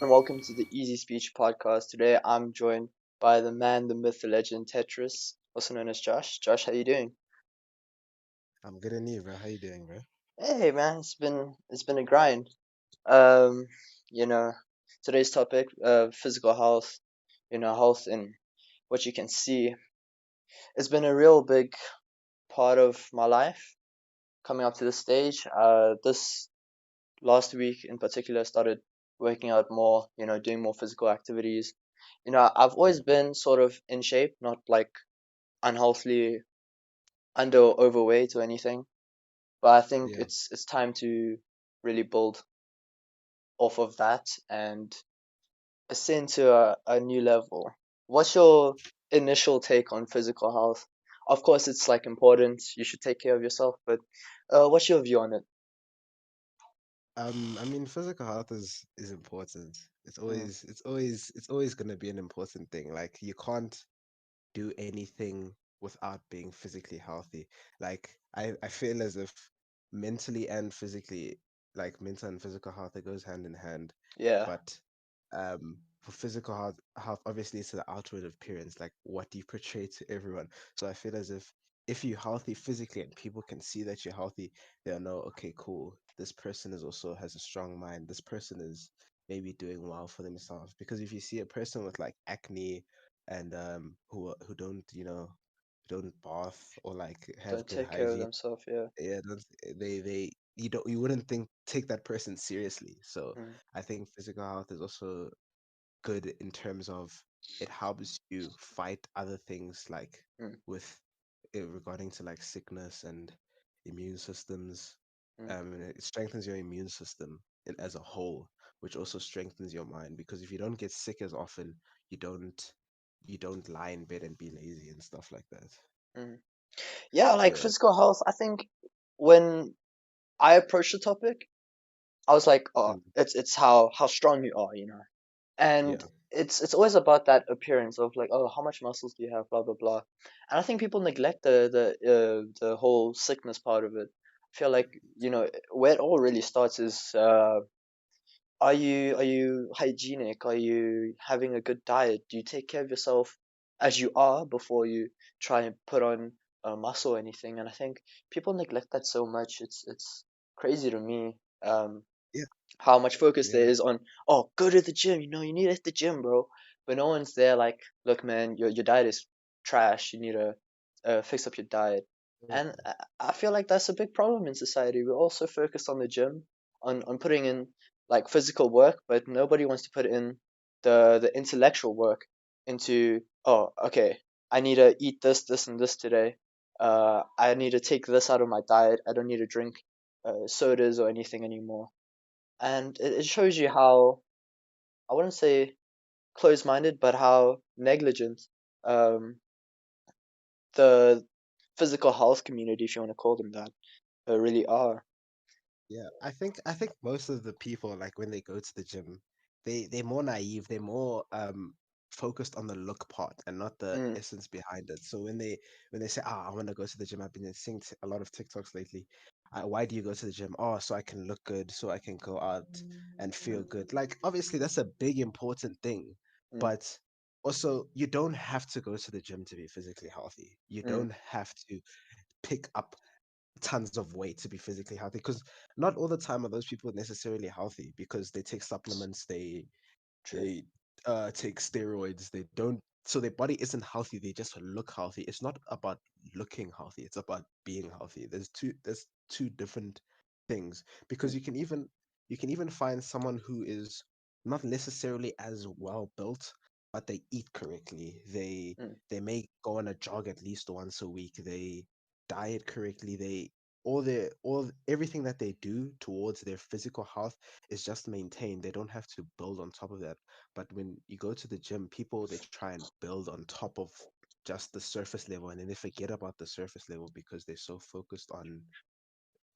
and welcome to the Easy Speech podcast. Today I'm joined by the man, the myth, the legend, Tetris, also known as Josh. Josh, how you doing? I'm good and you, bro. How you doing, bro? Hey man, it's been a grind. Um, you know, today's topic, physical health, health and what you can see. It's been a real big part of my life coming up to this stage. This last week in particular started working out more, doing more physical activities. I've always Yeah, been sort of in shape, not like unhealthily under or overweight or anything, but I think yeah. it's time to really build off of that and ascend to a new level. What's your initial take on physical health? Of course, it's like important. You should take care of yourself, but what's your view on it? I mean, physical health is important. Mm, It's always gonna be an important thing. Like you can't do anything without being physically healthy. Like I feel as if mentally and physically, like mental and physical health, it goes hand in hand. yeah, But for physical health, obviously it's the outward appearance, like what you portray to everyone. So I feel as if you're healthy physically and people can see that you're healthy, they'll know, okay, cool. This person is also has a strong mind. This person is maybe doing well for themselves. Because if you see a person with like acne and who don't don't bath or like have don't good take care of hygiene, themselves. Yeah. yeah, don't, they you wouldn't think take that person seriously. So Mm, I think physical health is also good in terms of it helps you fight other things like mm, with regarding to like sickness and immune systems. mm, And it strengthens your immune system as a whole, which also strengthens your mind because if you don't get sick as often, you don't you don't lie in bed and be lazy and stuff like that. mm. Yeah, like Yeah, physical health. I think when I approached the topic, I was like, oh, mm, it's how strong you are. And yeah, it's always about that appearance of like, oh, how much muscles do you have, blah blah blah. And I think people neglect the whole sickness part of it. I feel like where it all really starts is are you hygienic? Are you having a good diet? Do you take care of yourself as you are before you try and put on muscle or anything? And I think people neglect that so much. It's crazy to me. yeah, How much focus there yeah. is on, oh, go to the gym. You need to hit the gym, bro. But no one's there like, look, man, your diet is trash. You need to fix up your diet. And I feel like that's a big problem in society. We're also focused on the gym, on putting in like physical work, but nobody wants to put in the intellectual work into, oh, okay, I need to eat this, this, and this today. I need to take this out of my diet. I don't need to drink sodas or anything anymore. And it shows you how, I wouldn't say close-minded, but how negligent um, the physical health community, if you want to call them that, really are. Yeah, I think most of the people like when they go to the gym, they're more naive, they're more focused on the look part and not the Mm, essence behind it. So when they say, "Ah, I want to go to the gym," I've been seeing a lot of TikToks lately. Why do you go to the gym? Oh, so I can look good, so I can go out and feel mm, good. Like obviously that's a big important thing, mm, but also you don't have to go to the gym to be physically healthy. You mm, don't have to pick up tons of weight to be physically healthy because not all the time are those people necessarily healthy because they take supplements, true. they take steroids, they don't, so their body isn't healthy, they just look healthy. It's not about looking healthy, it's about being healthy. There's two different things because Mm, you can even find someone who is not necessarily as well built, but they eat correctly, mm, they may go on a jog at least once a week, they diet correctly, they all everything that they do towards their physical health is just maintained. They don't have to build on top of that. But when you go to the gym, people they try and build on top of just the surface level, and then they forget about the surface level because they're so focused on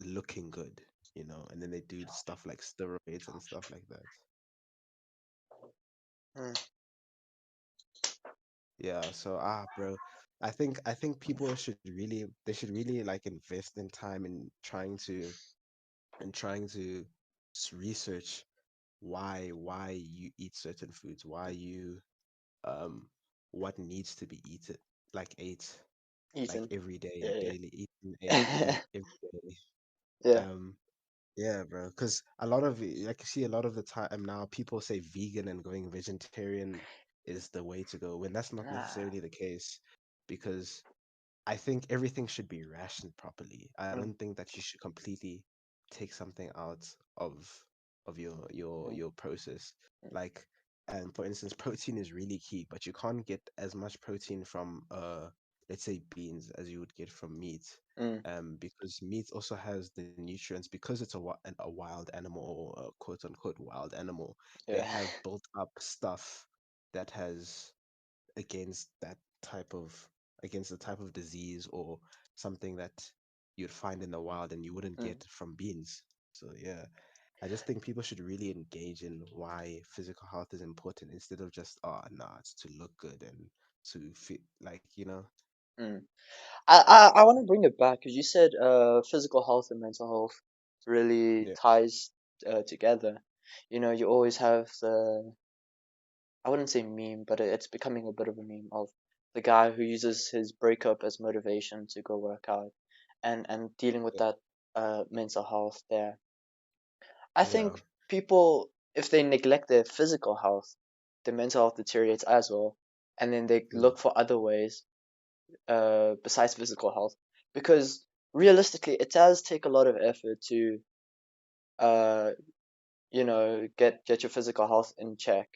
looking good, and then they do stuff like steroids and stuff like that. mm, Yeah, so bro, I think people should really like invest in time in trying to research why you eat certain foods, why you um what needs to be eaten, like ate, like Ethan. every day, Yeah, daily, eaten yeah. every day. Yeah. Um, yeah, bro. Because a lot of like you see a lot of the time now, people say vegan and going vegetarian is the way to go, when that's not Nah. necessarily the case. Because I think everything should be rationed properly. I Mm, don't think that you should completely take something out of mm, your process. mm, Like, and for instance, protein is really key, but you can't get as much protein from let's say beans as you would get from meat. mm. Because meat also has the nutrients, because it's a wild animal, or a quote unquote wild animal. They Yeah. have built up stuff that has against that type of against the type of disease or something that you'd find in the wild and you wouldn't Mm, get from beans. So yeah, I just think people should really engage in why physical health is important instead of just, oh nah, it's to look good and to fit, like, mm. I want to bring it back because you said physical health and mental health really yeah, ties together. You always have I wouldn't say meme, but it's becoming a bit of a meme of the guy who uses his breakup as motivation to go work out, and dealing with yeah, that mental health there. I yeah, think people, if they neglect their physical health, their mental health deteriorates as well, and then they mm, look for other ways besides physical health, because realistically, it does take a lot of effort to uh get your physical health in check.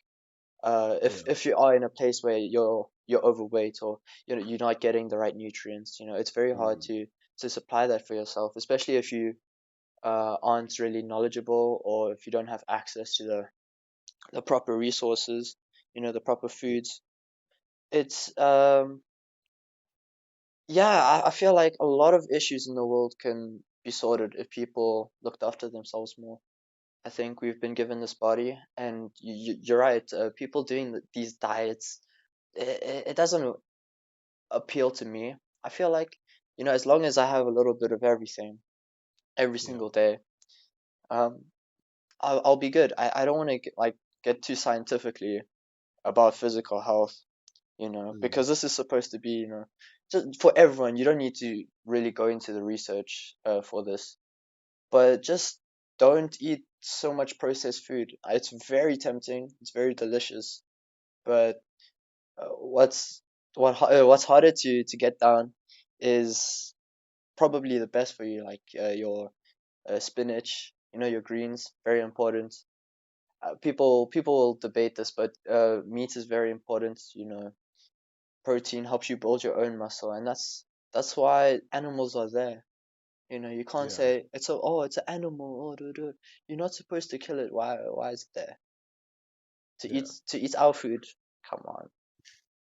yeah, If you are in a place where you're overweight, or you're not getting the right nutrients, it's very hard mm, to supply that for yourself, especially if you aren't really knowledgeable, or if you don't have access to the proper resources, the proper yeah, foods. It's Yeah, I feel like a lot of issues in the world can be sorted if people looked after themselves more. I think we've been given this body, and you're right. People doing these diets, it doesn't appeal to me. I feel like, as long as I have a little bit of everything every yeah, single day, um, I'll be good. I don't want to get too scientifically about physical health, mm, because this is supposed to be, just for everyone. You don't need to really go into the research for this, but just don't eat so much processed food. It's very tempting. It's very delicious, but what's harder to get down is probably the best for you, like your spinach. Your greens, very important. People will debate this, but meat is very important. Protein helps you build your own muscle, and that's why animals are there. You can't yeah, say it's an animal. Oh, duh, duh. You're not supposed to kill it. Why is it there? To yeah, eat our food? Come on.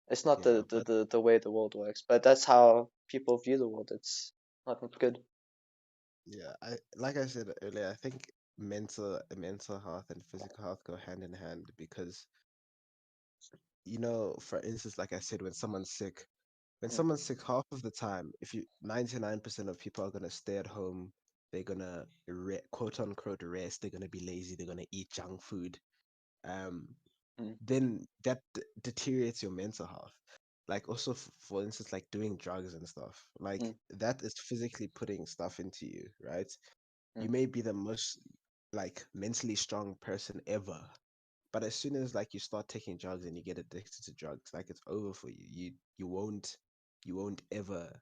It's not yeah. But the way the world works, but that's how people view the world. It's not good. yeah, I like I said earlier, I think mental health and physical health go hand in hand because, for instance, like I said, when Mm, someone's sick, half of the time, if you 99% of people are gonna stay at home, they're gonna quote unquote rest, they're gonna be lazy, they're gonna eat junk food. Um, mm, then that deteriorates your mental health. Like also, for instance, like doing drugs and stuff, like mm, that is physically putting stuff into you, right? You mm, may be the most like mentally strong person ever, but as soon as like you start taking drugs and you get addicted to drugs, like it's over for you. You won't ever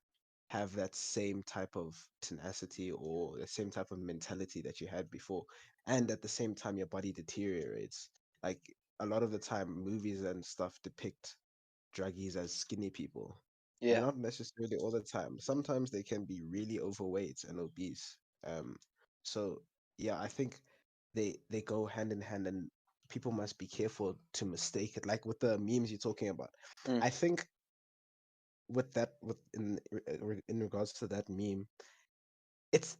have that same type of tenacity or the same type of mentality that you had before. mm. And at the same time your body deteriorates. Like a lot of the time movies and stuff depict druggies as skinny people. And Yeah. not necessarily all the time. Sometimes they can be really overweight and obese. Um, so yeah, I think they go hand in hand, and people must be careful to mistake it. Like with the memes you're talking about, Mm. I think in regards to that meme,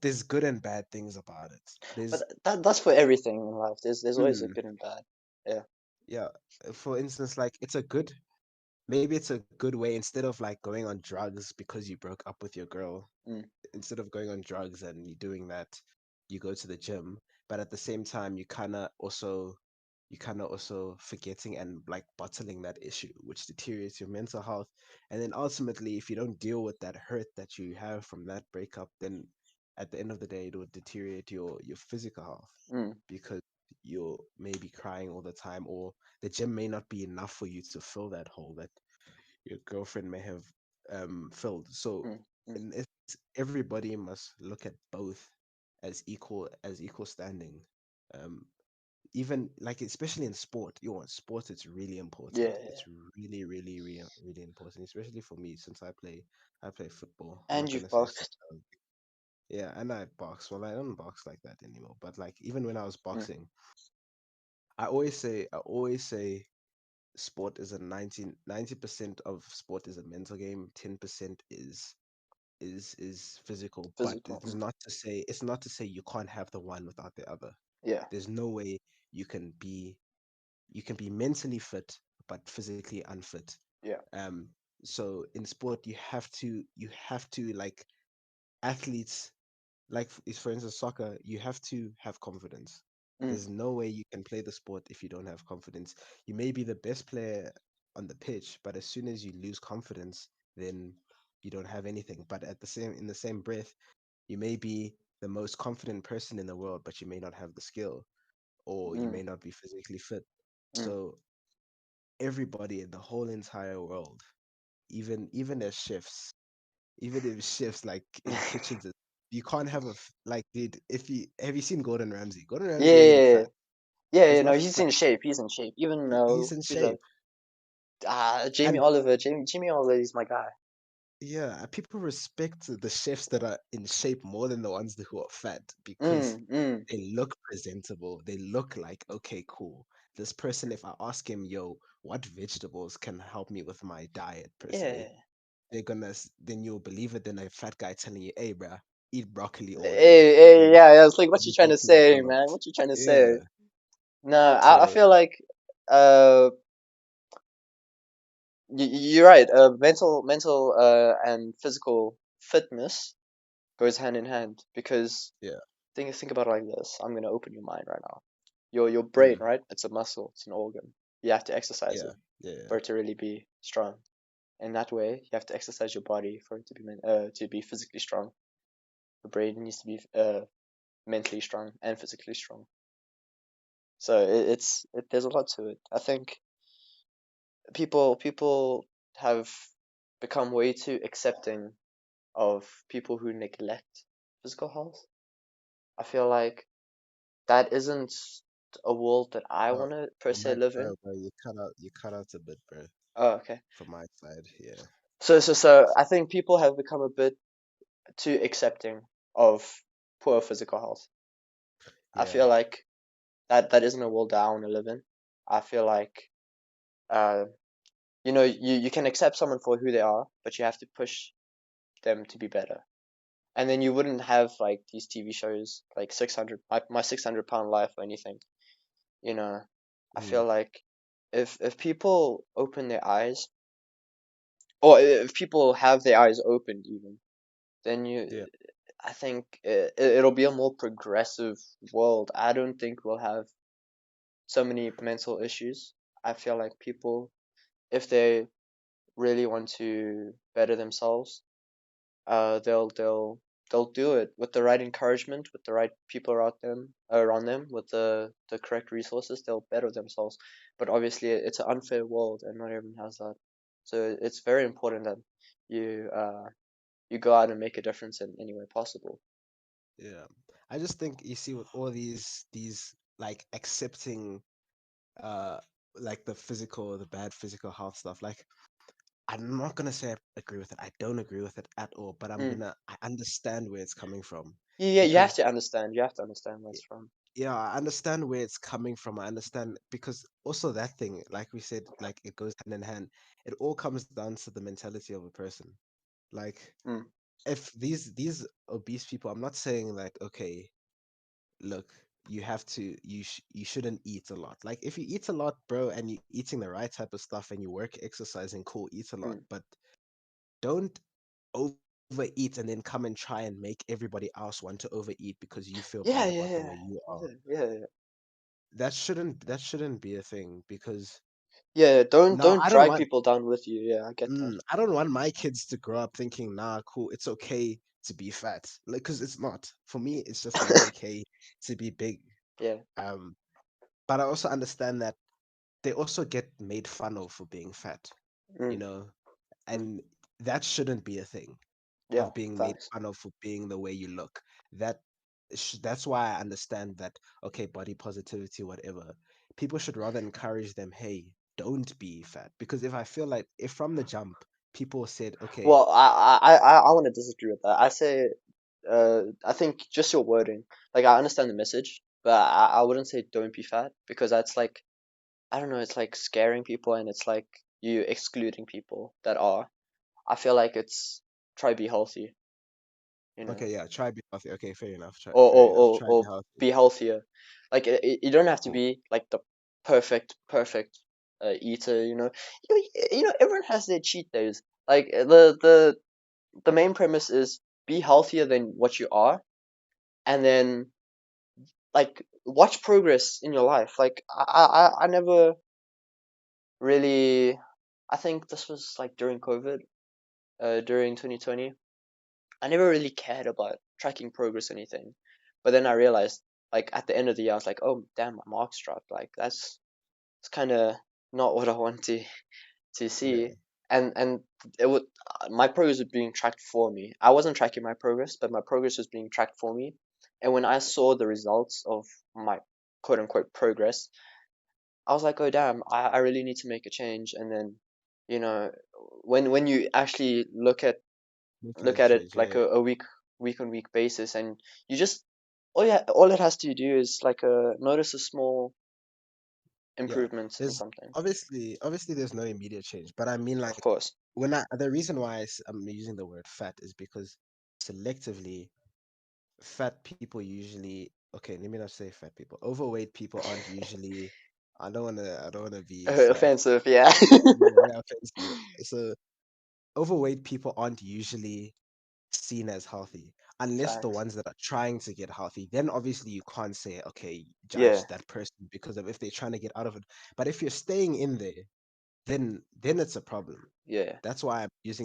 there's good and bad things about it. But There's that's for everything in life. There's always a mm, good and bad. Yeah. yeah, for instance, like maybe it's a good way instead of like going on drugs because you broke up with your girl, Mm, instead of going on drugs and you doing that, you go to the gym. But at the same time, you kind of also you kind of also forgetting and like bottling that issue, which deteriorates your mental health. And then ultimately, if you don't deal with that hurt that you have from that breakup, then at the end of the day, it will deteriorate your physical health mm, because you're maybe crying all the time, or the gym may not be enough for you to fill that hole that your girlfriend may have filled. So, mm, mm. and it's everybody must look at both as equal standing. Um, Even like especially in sport, sport it's really Yeah, important. yeah. It's really, really, really, really important, especially for me since I play football. I'm And not you've gonna say since boxed. yeah, and I box. Well, I don't box like that anymore. But like even when I was Mm, boxing, I always say sport is a 90% of sport is a mental game, 10% is physical. But physical. it's not to say you can't have the one without the other. Yeah, There's no way you can be mentally fit but physically unfit. yeah. Um, so in sport, you have to like athletes like for instance soccer, you have to have confidence. Mm, There's no way you can play the sport if you don't have confidence. You may be the best player on the pitch, but as soon as you lose confidence, then you don't have anything. But at the same in the same breath, you may be the most confident person in the world, but you may not have the skill, or you mm, may not be physically fit. mm. So everybody in the whole entire world, even as chefs, even if chefs like in kitchens, you can't have like dude. If you have you seen Gordon Ramsay? Gordon Yeah, Ramsay isn't yeah, fat. yeah, He's yeah. No, not he's fat. in shape. He's in shape. Even He's in who's that? shape. Jamie And Oliver. Jamie Oliver is my guy. yeah, people respect the chefs that are in shape more than the ones who are fat because Mm, mm. they look presentable. They look like, okay, cool. This person, if I ask him, yo, what vegetables can help me with my diet per se, Yeah. then you'll believe it than a fat guy telling you, hey, bruh, eat broccoli all day. Hey, You hey, know, yeah, yeah. It's like, what you you trying to don't smoke a say, lot. man? What you trying to say? Yeah. No, I So feel like uh, you're right. Mental, and physical fitness goes hand in hand because yeah, think about it like this. I'm gonna open your mind right now. Your brain, mm, right? It's a muscle. It's an organ. You have to exercise yeah, it yeah, yeah, for it to really be strong. In that way, you have to exercise your body for it to be physically strong. The brain needs to be mentally strong and physically strong. So there's a lot to it. I think people have become way too accepting of people who neglect physical health. I feel like that isn't a world that I uh, want to per se live in. bro, you cut out a bit, bro, Oh, okay. from my side. Yeah, So I think people have become a bit too accepting of poor physical health. I yeah, feel like that isn't a world that I want to live in. I feel like uh, you can accept someone for who they are, but you have to push them to be better. And then you wouldn't have like these TV shows like 600 my 600 pound life or anything. You know, I mm, feel like if people open their eyes, or if people have their eyes opened even, then yeah, I think it'll be a more progressive world. I don't think we'll have so many mental issues. I feel like people, if they really want to better themselves, they'll do it with the right encouragement, with the right people around them, with the correct resources. They'll better themselves. But obviously, it's an unfair world, and not everyone has that. So it's very important that you you go out and make a difference in any way possible. yeah. I just think you see with all these like accepting uh like the bad physical health stuff. Like I'm not gonna say I agree with it. I don't agree with it at all. But Mm. I understand where it's coming from Yeah, you have because to understand. You have to understand where it's from. yeah, I understand where it's coming from. I understand because also that thing, like we said, like it goes hand in hand. It all comes down to the mentality of a person. Like Mm. if these obese people, I'm not saying like, okay, look, you shouldn't eat a lot. Like if you eat a lot, bro, and you're eating the right type of stuff and you work exercising, cool, eat a lot. Mm. But don't overeat and then come and try and make everybody else want to overeat because you feel bad Yeah, about the yeah, way yeah, you are. yeah, yeah, yeah. that shouldn't be a thing because Yeah, now don't I don't drag want people down with you. Yeah, I get that. I don't want my kids to grow up thinking, nah, cool, it's okay to be fat. Like, because it's not. For me, it's just not okay to be big. Yeah. Um, but I also understand that they also get made fun of for being fat, you Mm, know, mm, and that shouldn't be a thing yeah, of being made facts. fun of for being the way you look. That that's why I understand that, okay, body positivity, whatever. People should rather encourage them, hey, don't be fat. Because if I feel like if from the jump people said, okay, Well, I want to disagree with that. I say, I think just your wording. Like, I understand the message, but I wouldn't say don't be fat because that's like, I don't know, it's like scaring people and it's like you excluding people that are. I feel like it's try be healthy, you know, okay, yeah, try be healthy. Okay, fair enough. or Fair enough. Try be or healthy. be healthier. Like you don't have to Cool. be like the perfect eater, you know. You know, everyone has their cheat days. Like the main premise is be healthier than what you are, and then like watch progress in your life. Like I never really. I think this was like during COVID, during 2020. I never really cared about tracking progress or anything, but then I realized like at the end of the year I was like, oh damn, my marks dropped. Like that's it's kind of not what I want to see. Yeah. And it would my progress was being tracked for me. I wasn't tracking my progress, but my progress was being tracked for me. And when I saw the results of my quote unquote progress, I was like, oh damn, I really need to make a change. And then, you know, when you actually Making a look at it change. like Yeah. a week on week basis, and you just all it has to do is like notice a small Yeah. improvement in There's something. obviously there's no immediate change, but I mean Of like course. when I the reason why I'm using the word fat is because selectively fat people usually, okay, let me not say fat people. Overweight people aren't usually, I don't wanna be sort of, Offensive, yeah. yeah, offensive. So overweight people aren't usually seen as healthy unless the Facts. ones that are trying to get healthy. Then obviously you can't say, okay, Yeah, judge that person because of if they're trying to get out of it. But if you're staying in there, then it's a problem. yeah. That's why I use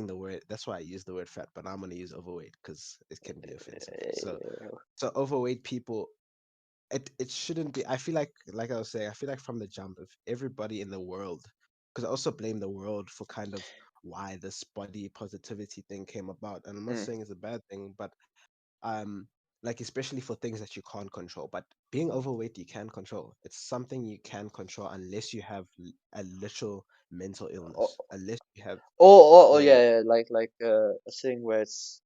the word fat, but I'm gonna use overweight because it can be offensive. So overweight people, it shouldn't be. I feel like I was saying, I feel like from the jump, if everybody in the world, because I also blame the world for kind of why this body positivity thing came about. And I'm not Mm. saying it's a bad thing, but um like especially for things that you can't control. But being overweight you can control. It's something you can control unless you have a literal mental Or, illness. Unless you have, yeah, where, yeah, like a thing where it's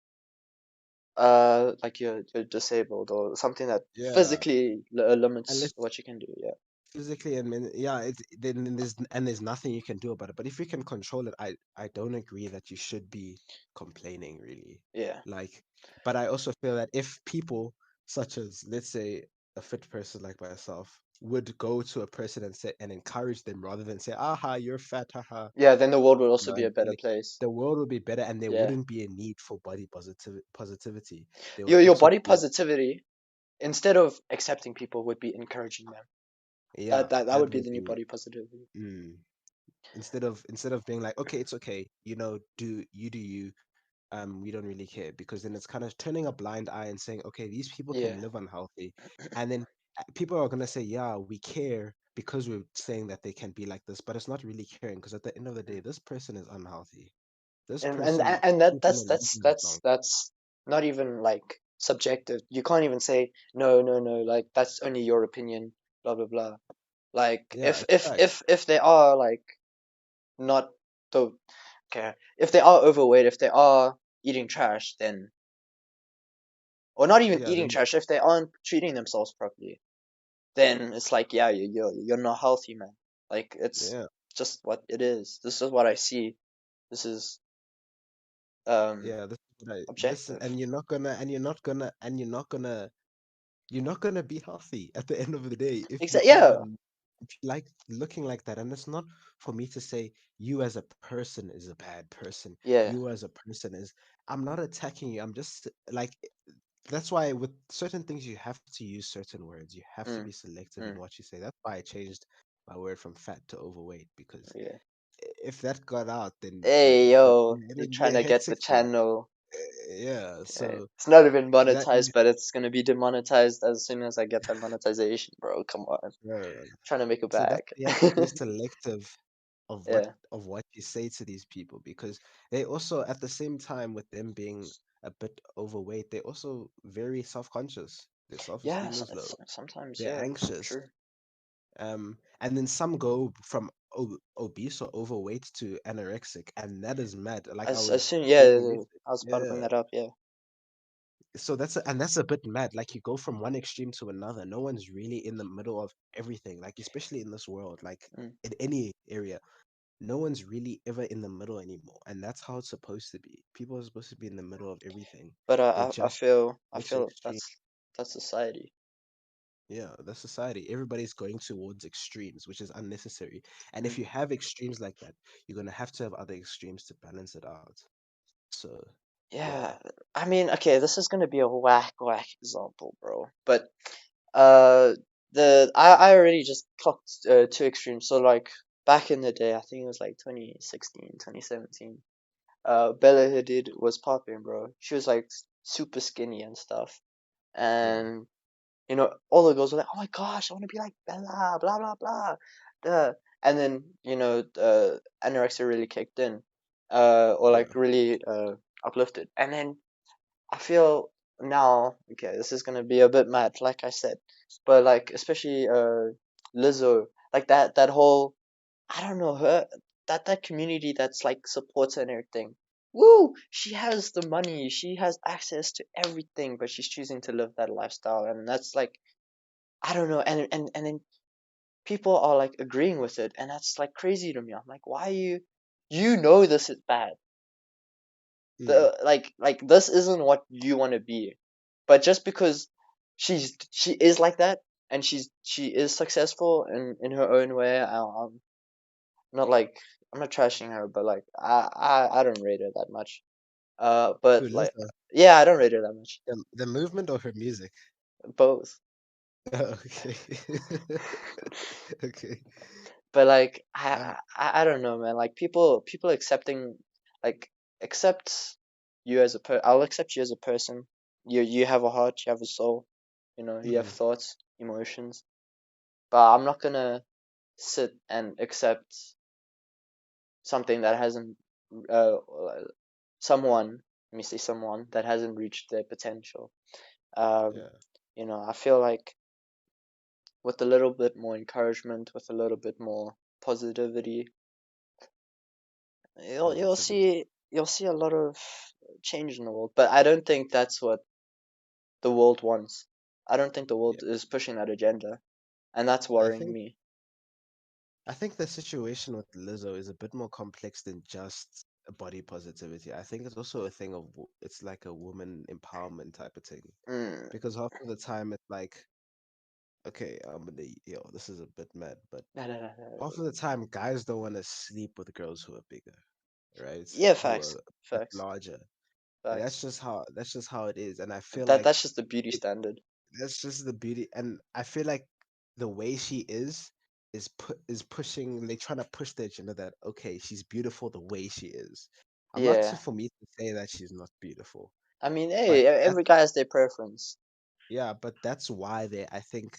like you're disabled or something that yeah, physically limits unless what you can do. Yeah, physically and yeah, then there's nothing you can do about it. But if you can control it, I don't agree that you should be complaining really. yeah. Like, but I also feel that if people such as, let's say, a fit person like myself would go to a person and say and encourage them rather than say, aha, you're fat, haha, Yeah, then the world would also be a and better place. the world would be better and there Yeah. wouldn't be a need for body positivity. There would Your also body be, positivity, instead of accepting people, would be encouraging them. yeah, That that would be would the new be, body positivity. mm, instead of being like, okay, it's okay, do you, we don't really care, because then it's kind of turning a blind eye and saying, okay, these people Yeah. can live unhealthy, and then people are going to say, yeah, we care because we're saying that they can be like this, but it's not really caring, because at the end of the day this person is unhealthy, this person And isn't going to live as long. that's not even like subjective. You can't even say no, no, no. Like that's only your opinion. Blah blah blah. Like Yeah, it's facts. if they are like not the okay, if they are overweight, if they are eating trash, then or not even Yeah, eating then trash, if they aren't treating themselves properly, then it's like yeah, you're not healthy, man. Like it's yeah, just what it is. This is what I see. This is yeah, this is what I this is, objective. and you're not gonna be healthy at the end of the day if you Exactly. are, Yeah. if you like looking like that. And it's not for me to say you as a person is a bad person, Yeah. you as a person is, I'm not attacking you, I'm just like, that's why with certain things you have to use certain words. You have to Mm, be selective in mm, what you say. That's why I changed my word from fat to overweight because yeah. if that got out, Hey yo, then they're it'd trying be a to get the hectic thing. channel. Yeah, so It's not even that monetized, but it's gonna be demonetized as soon as I get that monetization, bro. Come on, uh, trying to make a so that's bag. you have to be selective Yeah, of what you say to these people because they also at the same time with them being a bit overweight, they're also very self-conscious. Their yeah. self-esteem is low. Sometimes, They're yeah, anxious. true. And then some go from obese or overweight to anorexic, and that is mad. Like I As was soon, yeah, doing research. I was about to bring Yeah. that up. Yeah. So that's a bit mad. Like you go from one extreme to another. No one's really in the middle of everything. Like especially in this world, like Mm. in any area, no one's really ever in the middle anymore. And that's how it's supposed to be. People are supposed to be in the middle of everything. But They just I go to feel extreme. that's society. Yeah, that's society. Everybody's going towards extremes, which is unnecessary. And if Mm. you have extremes like that, you're gonna have to have other extremes to balance it out. So, yeah, Yeah, I mean, okay, this is gonna be a whack example, bro. But uh, I already just clocked two extremes. So like back in the day, I think it was like 2016, 2017. Bella Hadid was popping, bro. She was like super skinny and stuff, yeah, and all the girls were like, "Oh my gosh, I want to be like Bella," blah blah blah. Duh. And then anorexia really kicked in, or yeah, like really uplifted. And then I feel now, okay, this is gonna be a bit mad, like I said, but like especially Lizzo, like that whole, I don't know, her, that community that's like supports her and everything. Woo! She has the money, she has access to everything, but she's choosing to live that lifestyle, and that's like, I don't know, and then people are like agreeing with it, and that's like crazy to me. I'm like, why you know this is bad. mm, Like this isn't what you want to be, but just because she is like that, and she is successful in her own way. I'm not like, I'm not trashing her, but like I don't rate her that much. who But like, Lizzo? yeah, I don't rate her that much. The movement or her music? Both. Okay, okay. But like Uh, I don't know, man. Like people accepting, like, accept you as a I'll accept you as a person. You have a heart, you have a soul, you have mm, thoughts, emotions. But I'm not gonna sit and accept something that hasn't uh someone, let me say, someone that hasn't reached their potential. Um, yeah, I feel like with a little bit more encouragement, with a little bit more positivity, positivity. you'll see a lot of change in the world. But I don't think that's what the world wants. I don't think the Yeah, world is pushing that agenda, and that's I worrying think me. I think the situation with Lizzo is a bit more complex than just a body positivity. I think it's also a thing of it's like a woman empowerment type of thing Mm. because half of the time it's like, okay, this is a bit mad, but half of the time guys don't want to sleep with girls who are bigger, right? Yeah, Who are facts, a bit facts, larger. And facts. that's just how it is. And I feel That's like just the beauty it, standard. that's just the beauty. And I feel like the way she is pushing. They trying to push the agenda that okay, she's beautiful the way she is. I'm not Yeah, to for me to say that she's not beautiful, I mean, but hey, that's every guy has their preference. yeah, but that's why they. I think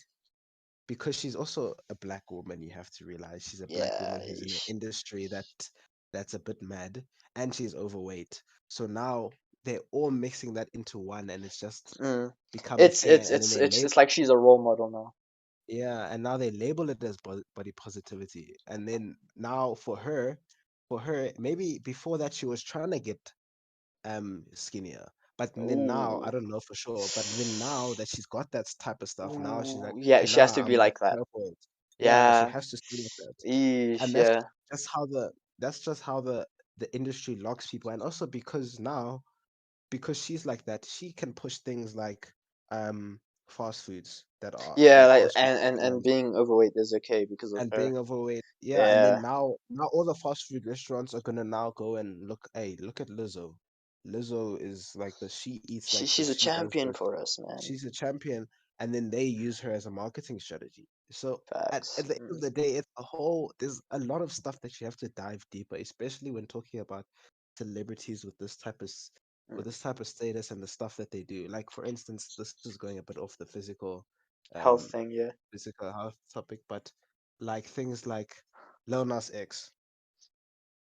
because she's also a black woman, you have to realize she's a black Yeah, woman who's in an industry that's a bit mad, and she's overweight. So now they're all mixing that into one, and it's just mm. become a it's thing. it's And then it's they it's label it's like she's a role model now. yeah, and now they label it as body positivity. And then now for her, maybe before that she was trying to get skinnier. But then now I Ooh, don't know for sure. But then now that she's got that type of stuff, now she's like, ooh, yeah, okay, she has now to be I'm gonna like that. go for it. Yeah, she Yeah, has to stay with that. eesh, And yeah, just how that's just how the industry locks people. And also because now because she's like that, she can push things like um fast foods that are yeah. like Like, fast food and restaurants being overweight is okay because of and her. being overweight. Yeah, and then Yeah, now all the fast food restaurants are gonna now go and look, hey, look at Lizzo. Lizzo is like the she eats like this. She's a She does champion this. for us, man. She's a champion, and then they use her as a marketing strategy. So Facts. at the end of the day, it's a whole. There's a lot of stuff that you have to dive deeper, especially when talking about celebrities with this type of Mm. status and the stuff that they do. Like for instance, this is going a bit off the Health um, thing, yeah. physical health topic, but like things like Lil Nas X.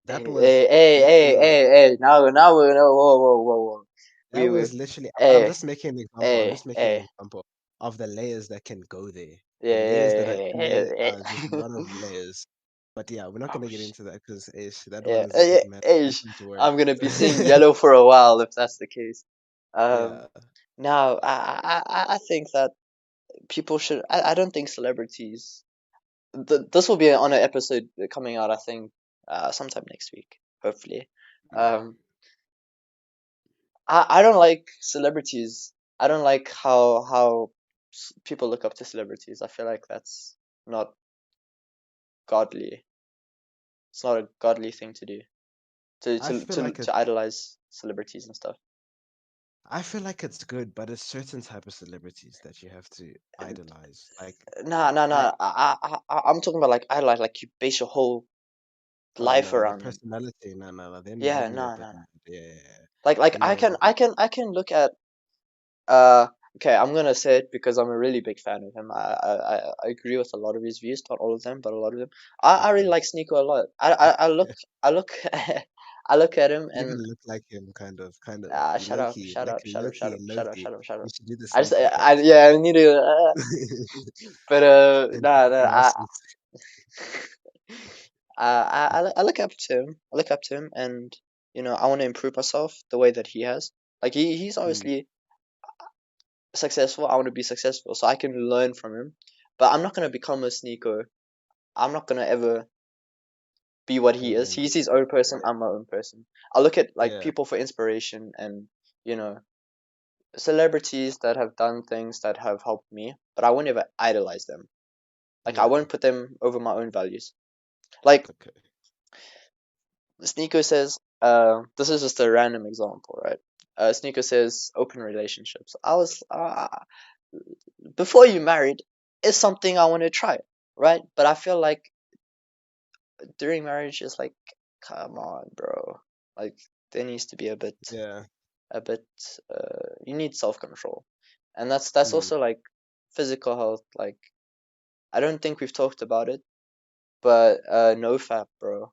Hey, That was hey, hey, hey, literally hey, hey. Now we know. Whoa, whoa, whoa, whoa. that We. was literally. I'm Hey, just making an example. I'm hey, just making hey. an example of the layers that can go there. Yeah, The layers yeah, that are yeah, in yeah, there. yeah, There's a lot of layers. But yeah, we're not Oh gonna get shit. into that because that one Yeah, is a bit mad. hey, Different word. I'm gonna be seeing yellow for a while if that's the case. Um, Yeah, now I think that people should. I don't think celebrities. This will be on an episode coming out. I think sometime next week, hopefully. mm. Um, I don't like celebrities. I don't like how people look up to celebrities. I feel like that's not godly. It's not a godly thing to do. I feel like it. To idolize celebrities and stuff. I feel like it's good, but it's certain type of celebrities that you have to idolize. Like Nah, nah, I. nah. I'm talking about like idolize. Like you base your whole Oh life no, their around them. personality. No, no, no. Yeah, Then you're a nah, bit nah, nah. mad. Yeah, yeah, yeah. Like Then you're a bit mad. I can look at uh. Okay, I'm gonna say it because I'm a really big fan of him. I agree with a lot of his views, not all of them, but a lot of them. I really Okay. like Sneeko a lot. I look I look at him You even and look like him, kind of, kind of. ah, You low key, like shut up, shut You up. should do the I just, Sneeko cut. yeah, I need to, but And nah, nah, glasses. I look up to him. I look up to him, and I want to improve myself the way that he has. Like he's Mm, obviously successful. I want to be successful, so I can learn from him. But I'm not gonna become a sneaker. I'm not gonna ever be what he and is. then He's his own person. I'm my own person. I look at like yeah, people for inspiration, and you know celebrities that have done things that have helped me, but I won't ever idolize them. Like I yeah, won't put them over my own values. Like okay, Sneeko says, this is just a random example, right? Sneeko says open relationships. I was before you married, it's something I want to try, right? But I feel like during marriage, it's like, come on, bro. Like there needs to be yeah, a bit. You need self control, and that's mm. also like physical health. Like I don't think we've talked about it, but no fap, bro.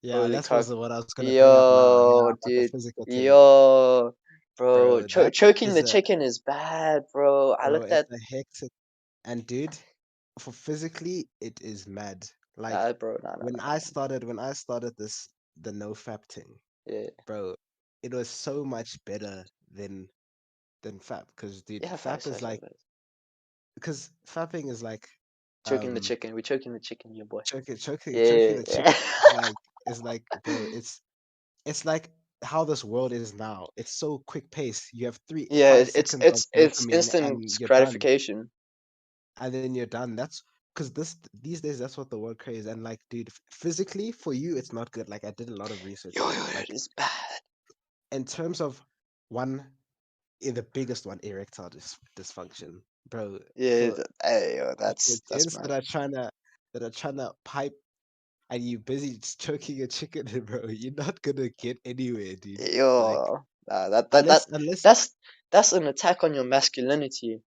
Yeah. Holy That cock. was what I was gonna bring up now. Yeah, Yo, about the dude. physical thing, Yo, bro. bro. That Choking is the a chicken is bad, bro. I bro. looked It's at a hectic. And dude, for physically, it is mad. Like that, bro. No, no, no, no. when I started this the no fap thing, Yeah, bro, it was so much better than fap because dude, yeah, fap facts, is facts, facts, like facts. because fapping is like Choking the um chicken. We're choking the chicken, you boy. choking Yeah, the chicken yeah. is like bro, it's like how this world is now. It's so quick pace. You have three Yeah, five seconds of it's dopamine instant and you're done. gratification. And then you're done. That's because these days that's what the world craves. And like, dude, physically for you, it's not good. Like I did a lot of research Yo, on yo, it. it Like is bad. in terms of one, the biggest one, erectile dysfunction, bro. Yeah, For hey, yo, for that's gents mad. that are trying to pipe and you busy just choking a chicken, bro, you're not gonna get anywhere, dude. Like Yo, unless unless that's that's an attack on your masculinity.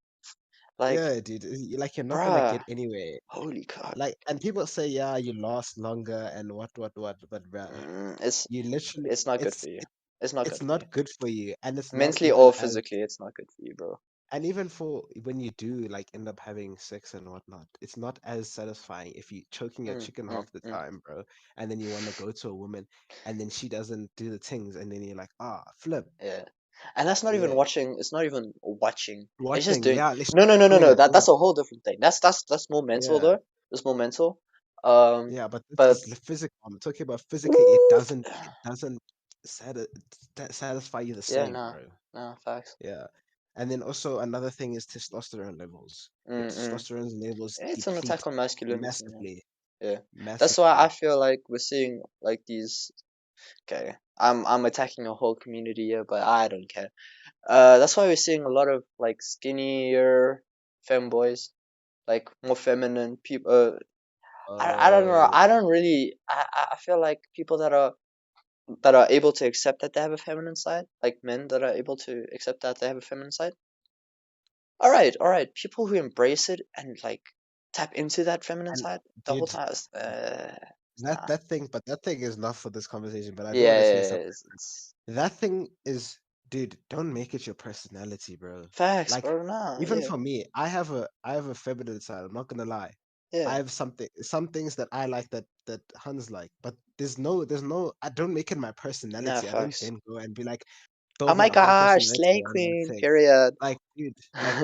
Like, yeah, dude, like you're not gonna bruh, get anywhere. holy cock. Like and people say yeah, you last longer and what, but bruh, It's you literally it's not good for you. It's not it's good for you. not good for you and it's not Mentally even or as physically, it's not good for you, bro. and even for when you do like end up having sex and whatnot, it's not as satisfying if you choking your chicken half the Mm. time, bro, and then you want to go to a woman and then she doesn't do the things and then you're like, ah, flip. Yeah. And that's not even Yeah. watching. It's not even watching. It's just Watching, doing. yeah, she's No, no, no, no, doing no. it That's raw. a whole different thing. That's more mental Yeah. though. That's more mental. Um, Yeah, but this but is the physical. I'm talking about physically. ooh, It doesn't sati- satisfy you the yeah, same, nah, bro. nah, facts. Yeah. And then also another thing is testosterone levels. Your Mm. testosterone levels It's an deplete attack on masculinity, man. massively, Yeah. That's why I massively. feel like we're seeing like these. Okay. I'm attacking a whole community here, but I don't care. That's why we're seeing a lot of like skinnier femboys, like more feminine people. I don't know. Uh, I don't really. I feel like people that are able to accept that they have a feminine side, like men that are able to accept that they have a feminine side. All right. People who embrace it and like tap into that feminine and side the whole dude, time. that Nah. that thing, but that thing is not for this conversation. But I do Yeah, want to say yeah, something. it's That thing is, dude, don't make it your personality, bro. facts, Like, bro. Nah, even yeah, for me, I have a feminine side. I'm not gonna lie. I yeah. have some things that I like that Hans like, but there's no I don't make it my Nah, personality. I don't facts. then go and be like Oh build my my whole gosh, personality slay around one queen. thing. Period.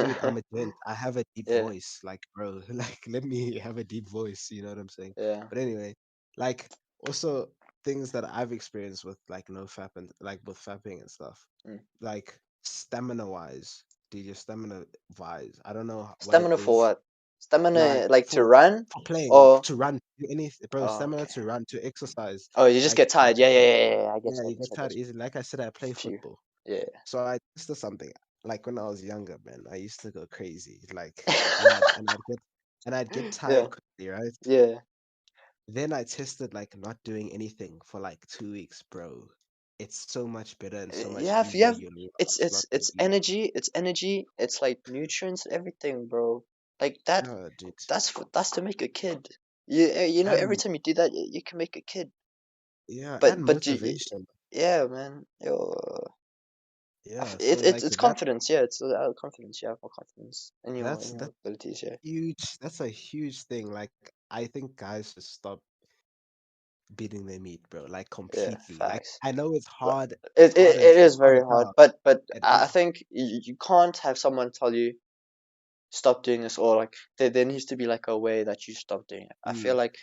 Dude, I'm a gent. I have a deep Yeah, voice. Like, bro, like let me have a deep voice, you know what I'm saying? yeah. But anyway, like also things that I've experienced with like no fap and like with fapping and stuff. Mm. Like stamina wise, dude, your stamina wise. I don't know what it Stamina for is. what? Stamina Like like to run for playing, like or to run, do anything, bro, oh, stamina okay. to run, to exercise. Oh, you just Like get tired. Yeah, yeah, yeah, yeah, yeah. I get yeah, you. I you get get you. I tired get you. easily. Like I said, I play Phew. football. Yeah. So I used to something like when I was younger, man, I used to go crazy. Like and I'd get Yeah. tired quickly, right? Yeah. Then I tested like not doing anything for like 2 weeks, bro. It's so much better and so much You easier. have Your nerves not gonna be it's energy, it's like nutrients and everything, bro. Like that yeah, dude. that's to make a kid. You know every And time you do that you can make a kid. yeah, and But motivation. yeah, man. Yeah. So like It's confidence, yeah, it's confidence. You have more confidence in that's your abilities, yeah. huge. That's a huge thing. Like I think guys should stop beating their meat, bro. Like Yeah, completely. Like facts. I know it's But hard. It's hard it as is it's hard very as hard, hell. but It I is. think you can't have someone tell you stop doing this, or like there needs to be like a way that you stop doing it. I feel Mm, like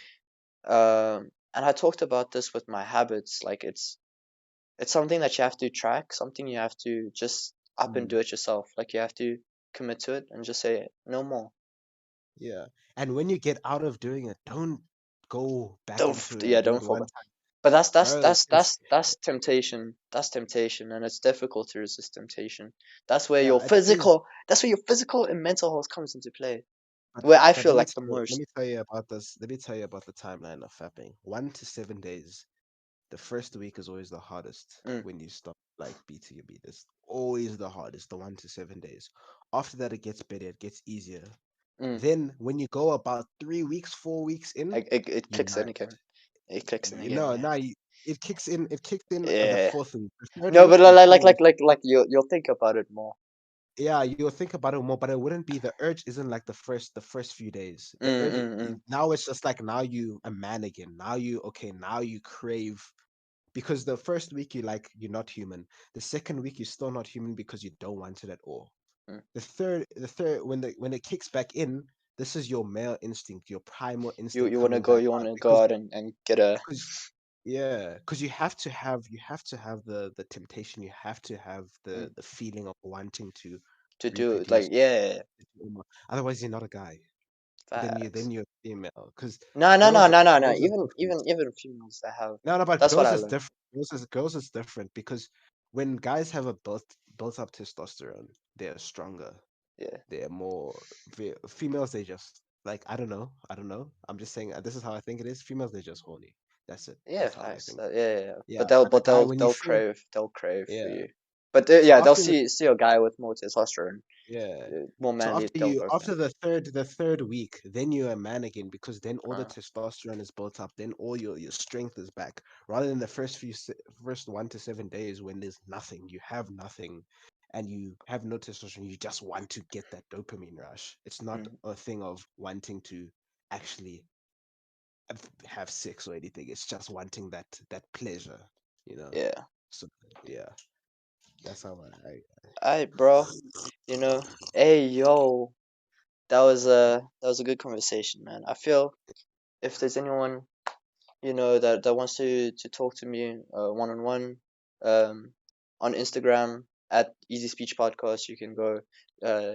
and I talked about this with my habits, like it's something that you have to track, something you have to just up and mm, do it yourself. Like you have to commit to it and just say no more. yeah. And when you get out of doing it, don't go back Don't into it yeah, and do don't it fall one back. time, But bro. Because that's temptation. That's temptation, and it's difficult to resist temptation. That's where yeah, it is. that's where your physical and mental health comes into play. But Where I but feel like the let most. me tell you about this. Let me tell you about the timeline of fapping. 1 to 7 days. The first week is always the hardest Mm, when you stop like beating your beat. It's always the hardest, the 1 to 7 days. After that, it gets better, it gets easier. mm. Then when you go about 3 weeks, 4 weeks in, It you kicks in nut. again. It kicks in You again. know, Yeah. now it kicks in. It kicks in the Yeah. fourth week, the third No, but week. You feel like you'll think about it more. yeah, you'll think about it more, but it wouldn't be the urge. Isn't like the first few days. The Mm, urge mm, mm, now it's just like now you a man again. Now you okay. Now you crave because the first week you're not human. The second week you're still not human because you don't want it at all. mm. The third when it kicks back in, this is your male instinct, your primal instinct You wanna coming go back you out wanna go out and get a because yeah, because you have to have the temptation, you have to have the mm, the feeling of wanting to to do like reproduce. yeah, Otherwise, you're not a guy. Then you facts. then you're female. Because No. girls is different. Even females that have No, but that's what girls I is learned. different. Girls is different because when guys have a built up testosterone, they're stronger. Yeah. They're more females. They just like I don't know. I'm just saying this is how I think it is. Females they're just horny. That's it. Yeah, That's how I facts. think. Yeah. Yeah, but the guy when you feel They'll crave for yeah. you. But So yeah, they'll after the see a guy with more testosterone, yeah. more So manly. They'll go for after the third week, then you're a man again because then all the him. testosterone is built up. Then all your strength is back. Rather than the first 1 to 7 days when there's nothing, you have nothing, and you have no testosterone. You just want to get that dopamine rush. It's not Mm, a thing of wanting to actually have sex or anything. It's just wanting that pleasure, you know. yeah. So yeah, that's how Alright, bro. You know, hey yo, that was a good conversation, man. I feel if there's anyone that wants to talk to me one on one um on Instagram at Easy Speech Podcast, you can go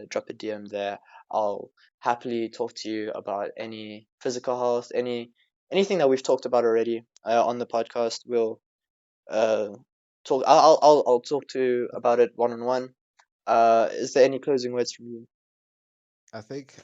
drop a DM there. I'll happily talk to you about any physical health, anything that we've talked about already on the podcast. uh talk. I'll talk to about it one on one. Is there any closing words from you? I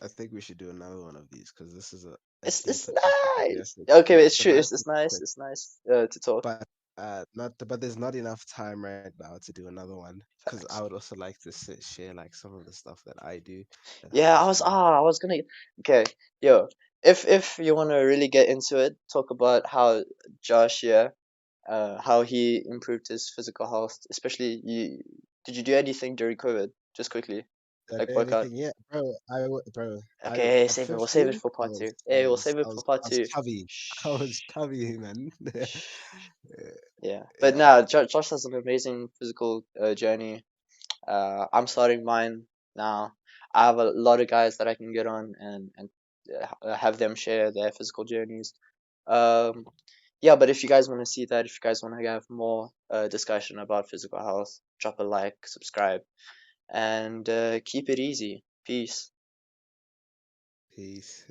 think we should do another one of these because this is a It's deeper topic. We have nice. to Okay, but explore it's because true. I It's think nice. that, It's nice to talk. but not but there's not enough time right now to do another one because I Facts. would also like to share like some of the stuff that I do and how Yeah, I feel. I was gonna. Okay, yo, if you wanna really get into it, talk about how Josh, yeah, how he improved his physical health. Especially, did you do anything during COVID? Just quickly, Did I like do workout. anything? Yeah, bro. I Okay, at save it. We'll save it 15, for I part two. was I Hey, we'll was save it I for was part I was two. chubby. I was Shh. chubby, man. Yeah, but Yeah, now Josh has an amazing physical journey. I'm starting mine now. I have a lot of guys that I can get on and have them share their physical journeys. Um, yeah, but if you guys want to see that, if you guys want to have more discussion about physical health, drop a like, subscribe, and keep it easy. Peace. peace.